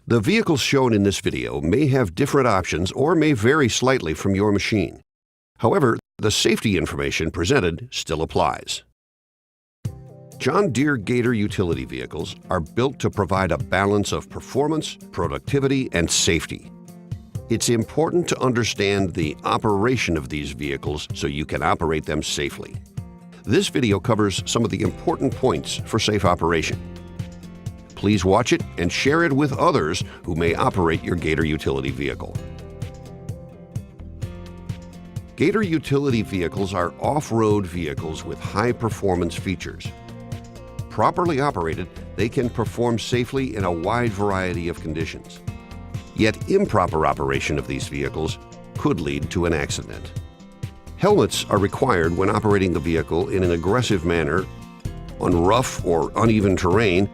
The vehicles shown in this video may have different options or may vary slightly from your machine. However, the safety information presented still applies. John Deere Gator utility vehicles are built to provide a balance of performance, productivity, and safety. It's important to understand the operation of these vehicles so you can operate them safely. This video covers some of the important points for safe operation. Please watch it and share it with others who may operate your Gator utility vehicle. Gator utility vehicles are off-road vehicles with high-performance features. Properly operated, they can perform safely in a wide variety of conditions. Yet improper operation of these vehicles could lead to an accident. Helmets are required when operating the vehicle in an aggressive manner, on rough or uneven terrain,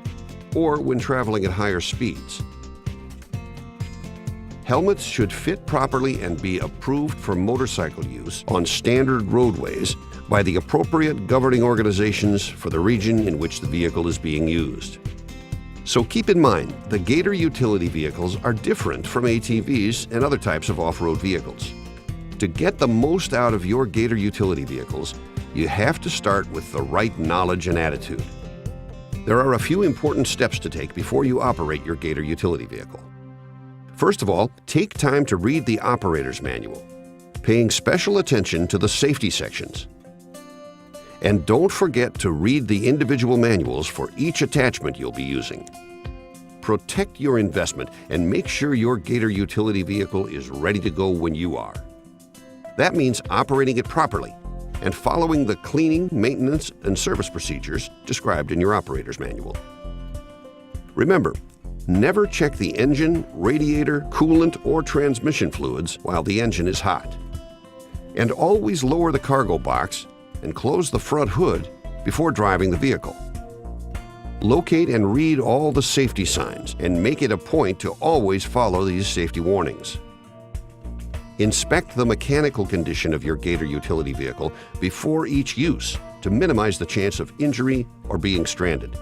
or when traveling at higher speeds. Helmets should fit properly and be approved for motorcycle use on standard roadways by the appropriate governing organizations for the region in which the vehicle is being used. So keep in mind, the Gator utility vehicles are different from ATVs and other types of off-road vehicles. To get the most out of your Gator utility vehicles, you have to start with the right knowledge and attitude. There are a few important steps to take before you operate your Gator utility vehicle. First of all, take time to read the operator's manual, paying special attention to the safety sections. And don't forget to read the individual manuals for each attachment you'll be using. Protect your investment and make sure your Gator utility vehicle is ready to go when you are. That means operating it properly and following the cleaning, maintenance, and service procedures described in your operator's manual. Remember, never check the engine, radiator, coolant, or transmission fluids while the engine is hot. And always lower the cargo box and close the front hood before driving the vehicle. Locate and read all the safety signs and make it a point to always follow these safety warnings. Inspect the mechanical condition of your Gator utility vehicle before each use to minimize the chance of injury or being stranded.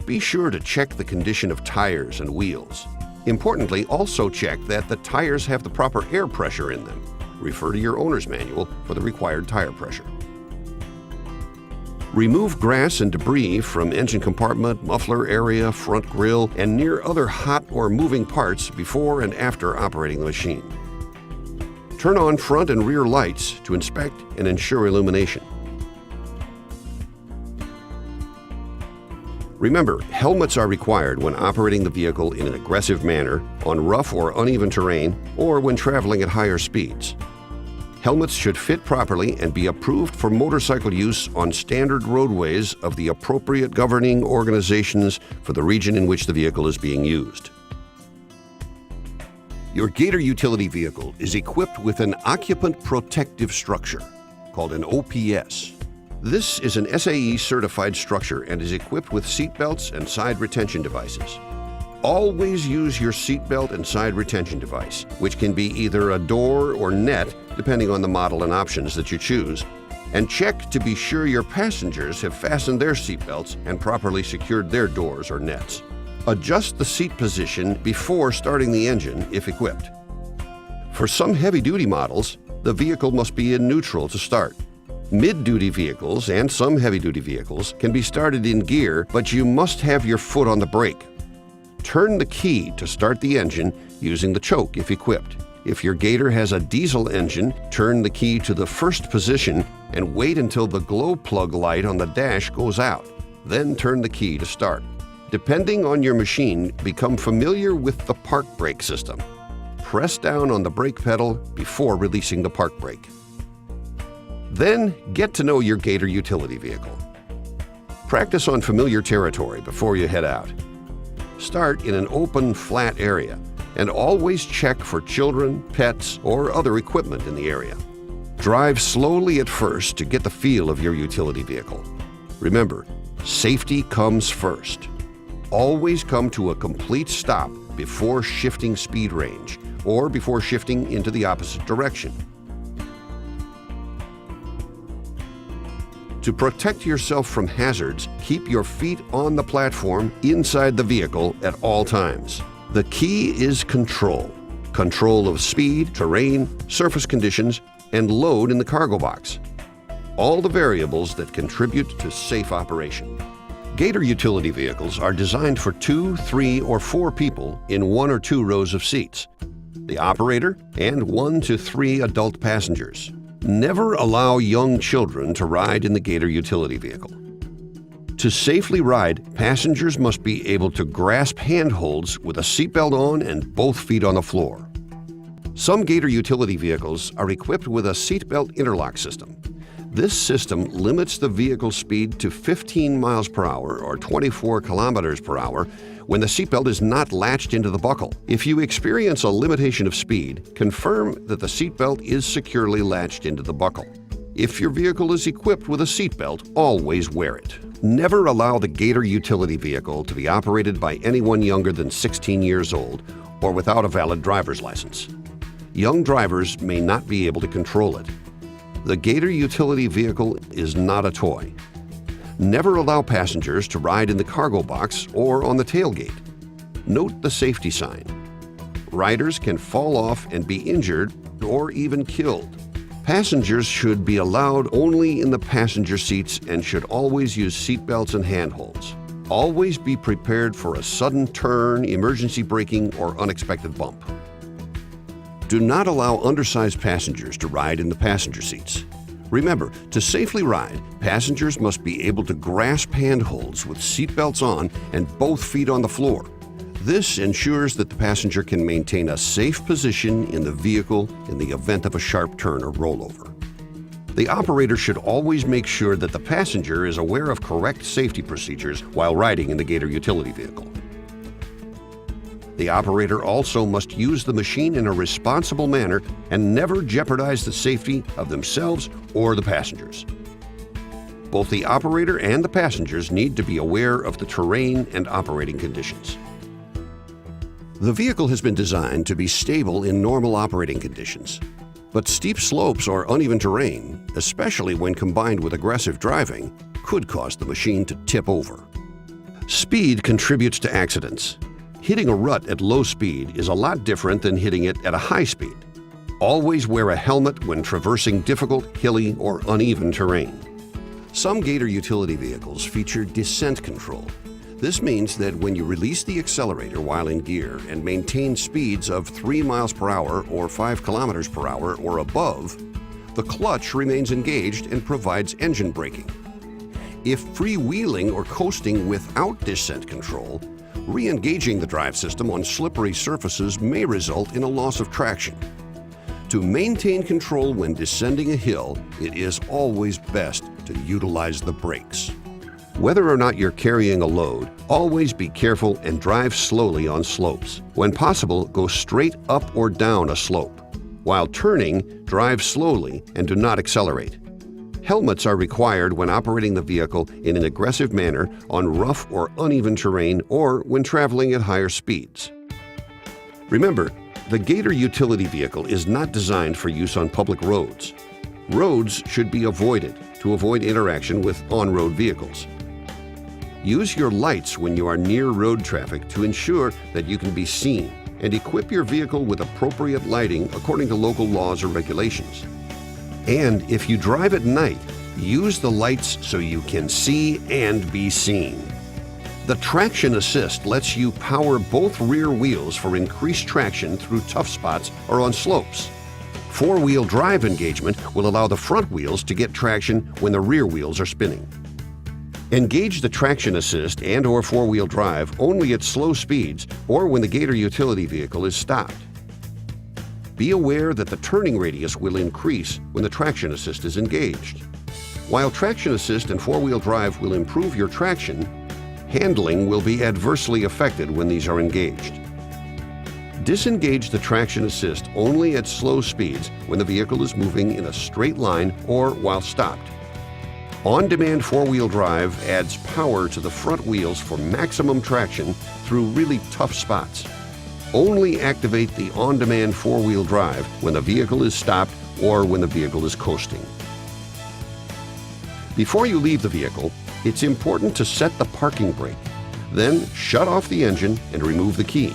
Be sure to check the condition of tires and wheels. Importantly, also check that the tires have the proper air pressure in them. Refer to your owner's manual for the required tire pressure. Remove grass and debris from engine compartment, muffler area, front grille, and near other hot or moving parts before and after operating the machine. Turn on front and rear lights to inspect and ensure illumination. Remember, helmets are required when operating the vehicle in an aggressive manner, on rough or uneven terrain, or when traveling at higher speeds. Helmets should fit properly and be approved for motorcycle use on standard roadways of the appropriate governing organizations for the region in which the vehicle is being used. Your Gator utility vehicle is equipped with an occupant protective structure called an OPS. This is an SAE certified structure and is equipped with seat belts and side retention devices. Always use your seat belt and side retention device, which can be either a door or net depending on the model and options that you choose, and check to be sure your passengers have fastened their seat belts and properly secured their doors or nets. Adjust the seat position before starting the engine if equipped. For some heavy-duty models, the vehicle must be in neutral to start. Mid-duty vehicles and some heavy-duty vehicles can be started in gear, but you must have your foot on the brake. Turn the key to start the engine using the choke if equipped. If your Gator has a diesel engine, turn the key to the first position and wait until the glow plug light on the dash goes out. Then turn the key to start. Depending on your machine, become familiar with the park brake system. Press down on the brake pedal before releasing the park brake. Then get to know your Gator utility vehicle. Practice on familiar territory before you head out. Start in an open, flat area and always check for children, pets, or other equipment in the area. Drive slowly at first to get the feel of your utility vehicle. Remember, safety comes first. Always come to a complete stop before shifting speed range or before shifting into the opposite direction. To protect yourself from hazards, keep your feet on the platform inside the vehicle at all times. The key is control. Control of speed, terrain, surface conditions, and load in the cargo box. All the variables that contribute to safe operation. Gator utility vehicles are designed for 2, 3, or 4 people in 1 or 2 rows of seats, the operator and 1 to 3 adult passengers. Never allow young children to ride in the Gator utility vehicle. To safely ride, passengers must be able to grasp handholds with a seatbelt on and both feet on the floor. Some Gator utility vehicles are equipped with a seatbelt interlock system. This system limits the vehicle speed to 15 miles per hour or 24 kilometers per hour when the seatbelt is not latched into the buckle. If you experience a limitation of speed, confirm that the seatbelt is securely latched into the buckle. If your vehicle is equipped with a seatbelt, always wear it. Never allow the Gator utility vehicle to be operated by anyone younger than 16 years old or without a valid driver's license. Young drivers may not be able to control it. The Gator utility vehicle is not a toy. Never allow passengers to ride in the cargo box or on the tailgate. Note the safety sign. Riders can fall off and be injured or even killed. Passengers should be allowed only in the passenger seats and should always use seatbelts and handholds. Always be prepared for a sudden turn, emergency braking, or unexpected bump. Do not allow undersized passengers to ride in the passenger seats. Remember, to safely ride, passengers must be able to grasp handholds with seatbelts on and both feet on the floor. This ensures that the passenger can maintain a safe position in the vehicle in the event of a sharp turn or rollover. The operator should always make sure that the passenger is aware of correct safety procedures while riding in the Gator utility vehicle. The operator also must use the machine in a responsible manner and never jeopardize the safety of themselves or the passengers. Both the operator and the passengers need to be aware of the terrain and operating conditions. The vehicle has been designed to be stable in normal operating conditions, but steep slopes or uneven terrain, especially when combined with aggressive driving, could cause the machine to tip over. Speed contributes to accidents. Hitting a rut at low speed is a lot different than hitting it at a high speed. Always wear a helmet when traversing difficult, hilly, or uneven terrain. Some Gator utility vehicles feature descent control. This means that when you release the accelerator while in gear and maintain speeds of 3 miles per hour or 5 kilometers per hour or above, the clutch remains engaged and provides engine braking. If freewheeling or coasting without descent control, re-engaging the drive system on slippery surfaces may result in a loss of traction. To maintain control when descending a hill, it is always best to utilize the brakes. Whether or not you're carrying a load, always be careful and drive slowly on slopes. When possible, go straight up or down a slope. While turning, drive slowly and do not accelerate. Helmets are required when operating the vehicle in an aggressive manner on rough or uneven terrain or when traveling at higher speeds. Remember, the Gator utility vehicle is not designed for use on public roads. Roads should be avoided to avoid interaction with on-road vehicles. Use your lights when you are near road traffic to ensure that you can be seen, and equip your vehicle with appropriate lighting according to local laws or regulations. And if you drive at night, use the lights so you can see and be seen. The traction assist lets you power both rear wheels for increased traction through tough spots or on slopes. Four-wheel drive engagement will allow the front wheels to get traction when the rear wheels are spinning. Engage the traction assist and/or four-wheel drive only at slow speeds or when the Gator utility vehicle is stopped. Be aware that the turning radius will increase when the traction assist is engaged. While traction assist and four-wheel drive will improve your traction, handling will be adversely affected when these are engaged. Disengage the traction assist only at slow speeds when the vehicle is moving in a straight line or while stopped. On-demand four-wheel drive adds power to the front wheels for maximum traction through really tough spots. Only activate the on-demand four-wheel drive when the vehicle is stopped or when the vehicle is coasting. Before you leave the vehicle, it's important to set the parking brake. Then shut off the engine and remove the key.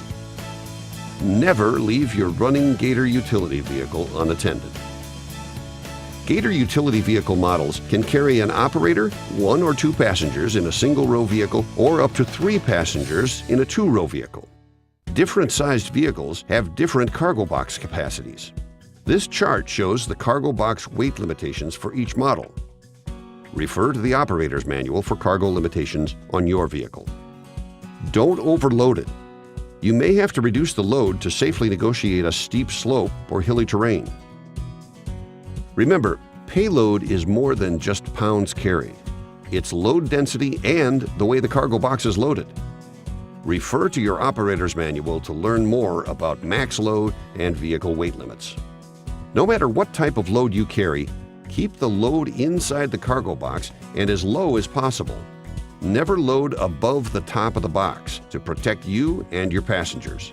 Never leave your running Gator utility vehicle unattended. Gator utility vehicle models can carry an operator, 1 or 2 passengers in a single-row vehicle, or up to 3 passengers in a 2-row vehicle. Different sized vehicles have different cargo box capacities. This chart shows the cargo box weight limitations for each model. Refer to the operator's manual for cargo limitations on your vehicle. Don't overload it. You may have to reduce the load to safely negotiate a steep slope or hilly terrain. Remember, payload is more than just pounds carried. It's load density and the way the cargo box is loaded. Refer to your operator's manual to learn more about max load and vehicle weight limits. No matter what type of load you carry, keep the load inside the cargo box and as low as possible. Never load above the top of the box to protect you and your passengers.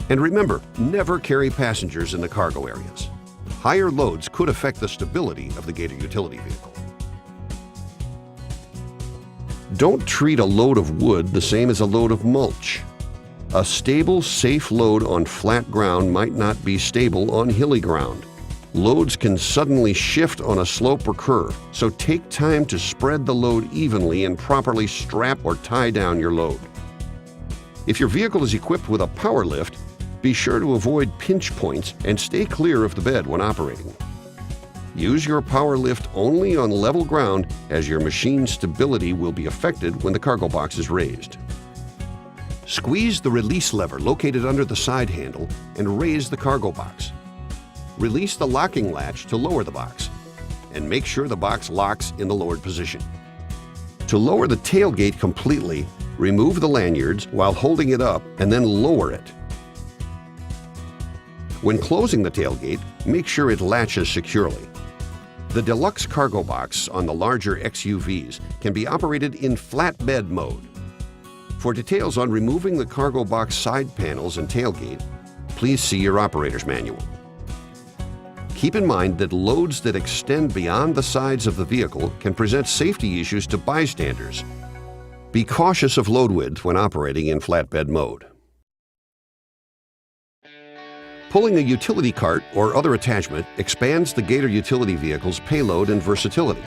And remember, never carry passengers in the cargo areas. Higher loads could affect the stability of the Gator utility vehicle. Don't treat a load of wood the same as a load of mulch. A stable, safe load on flat ground might not be stable on hilly ground. Loads can suddenly shift on a slope or curve, so take time to spread the load evenly and properly strap or tie down your load. If your vehicle is equipped with a power lift, be sure to avoid pinch points and stay clear of the bed when operating. Use your power lift only on level ground, as your machine's stability will be affected when the cargo box is raised. Squeeze the release lever located under the side handle and raise the cargo box. Release the locking latch to lower the box, and make sure the box locks in the lowered position. To lower the tailgate completely, remove the lanyards while holding it up and then lower it. When closing the tailgate, make sure it latches securely. The deluxe cargo box on the larger XUVs can be operated in flatbed mode. For details on removing the cargo box side panels and tailgate, please see your operator's manual. Keep in mind that loads that extend beyond the sides of the vehicle can present safety issues to bystanders. Be cautious of load width when operating in flatbed mode. Pulling a utility cart or other attachment expands the Gator utility vehicle's payload and versatility,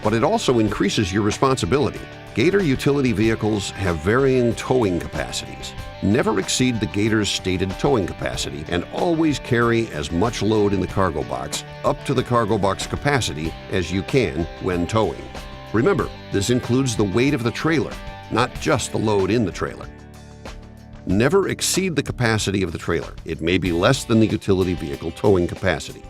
but it also increases your responsibility. Gator utility vehicles have varying towing capacities. Never exceed the Gator's stated towing capacity and always carry as much load in the cargo box up to the cargo box capacity as you can when towing. Remember, this includes the weight of the trailer, not just the load in the trailer. Never exceed the capacity of the trailer. It may be less than the utility vehicle towing capacity.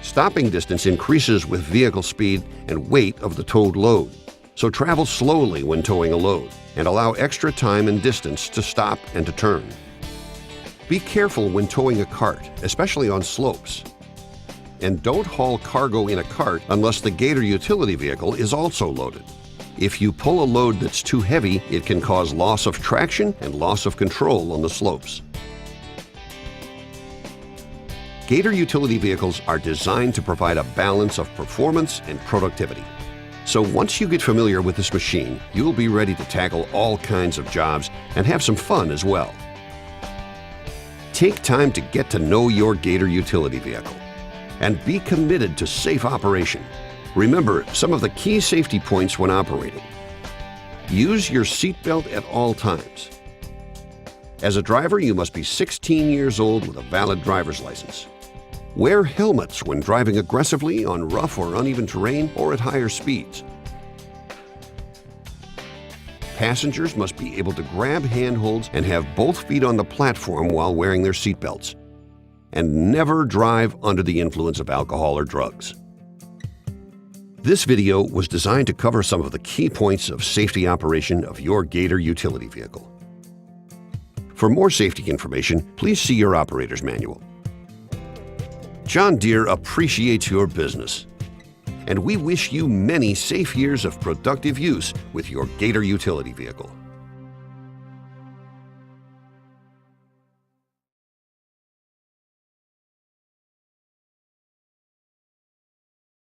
Stopping distance increases with vehicle speed and weight of the towed load, so travel slowly when towing a load and allow extra time and distance to stop and to turn. Be careful when towing a cart, especially on slopes. And don't haul cargo in a cart unless the Gator utility vehicle is also loaded. If you pull a load that's too heavy, it can cause loss of traction and loss of control on the slopes. Gator utility vehicles are designed to provide a balance of performance and productivity. So once you get familiar with this machine, you'll be ready to tackle all kinds of jobs and have some fun as well. Take time to get to know your Gator utility vehicle and be committed to safe operation. Remember some of the key safety points when operating. Use your seatbelt at all times. As a driver, you must be 16 years old with a valid driver's license. Wear helmets when driving aggressively on rough or uneven terrain or at higher speeds. Passengers must be able to grab handholds and have both feet on the platform while wearing their seatbelts. And never drive under the influence of alcohol or drugs. This video was designed to cover some of the key points of safety operation of your Gator utility vehicle. For more safety information, please see your operator's manual. John Deere appreciates your business, and we wish you many safe years of productive use with your Gator utility vehicle.